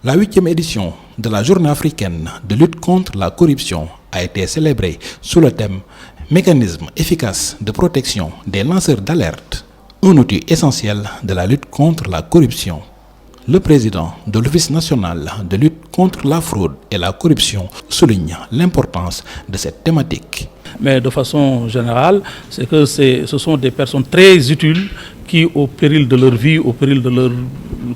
La 8e édition de la Journée africaine de lutte contre la corruption a été célébrée sous le thème Mécanisme efficace de protection des lanceurs d'alerte, un outil essentiel de la lutte contre la corruption. Le président de l'Office national de lutte contre la fraude et la corruption souligne l'importance de cette thématique. Mais de façon générale, c'est que ce sont des personnes très utiles qui, au péril de leur vie, au péril de leur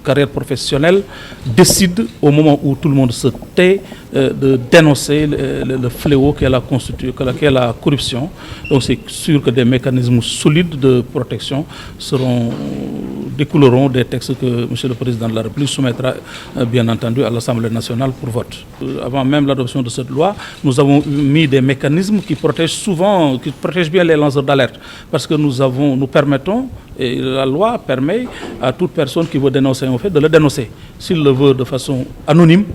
carrière professionnelle, décident, au moment où tout le monde se tait, de dénoncer le fléau qu'est la corruption. Donc c'est sûr que des mécanismes solides de protection découleront des textes que M. le Président de la République soumettra bien entendu à l'Assemblée nationale pour vote. Avant même l'adoption de cette loi, nous avons mis des mécanismes qui protègent bien les lanceurs d'alerte, parce que nous permettons, et la loi permet à toute personne qui veut dénoncer un fait de le dénoncer. S'il le veut de façon anonyme,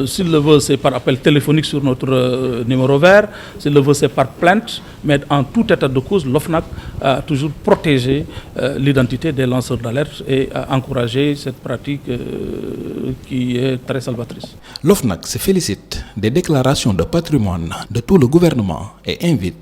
s'il le veut c'est par appel téléphonique sur notre numéro vert, s'il le veut c'est par plainte, mais en tout état de cause, l'OFNAC a toujours protégé l'identité des lanceurs d'alerte et a encouragé cette pratique qui est très salvatrice. L'OFNAC se félicite des déclarations de patrimoine de tout le gouvernement et invite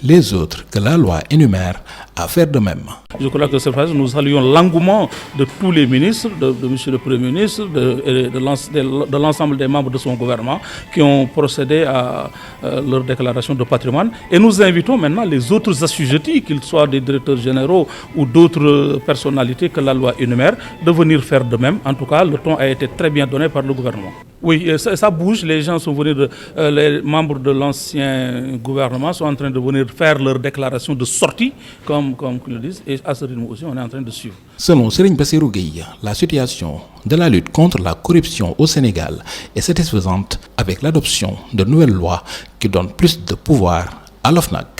les autres que la loi énumère à faire de même. Je crois que cette fois, nous saluons l'engouement de tous les ministres, de M. le Premier ministre, de l'ensemble des membres de son gouvernement qui ont procédé à leur déclaration de patrimoine. Et nous invitons maintenant les autres assujettis, qu'ils soient des directeurs généraux ou d'autres personnalités que la loi énumère, de venir faire de même. En tout cas, le ton a été très bien donné par le gouvernement. Oui, ça bouge. Les gens sont venus, les membres de l'ancien gouvernement sont en train de venir faire leur déclaration de sortie, comme ils le disent, et à ce rythme aussi, on est en train de suivre. Selon Serigne Bassirou Gueye, la situation de la lutte contre la corruption au Sénégal est satisfaisante avec l'adoption de nouvelles lois qui donnent plus de pouvoir à l'OFNAC.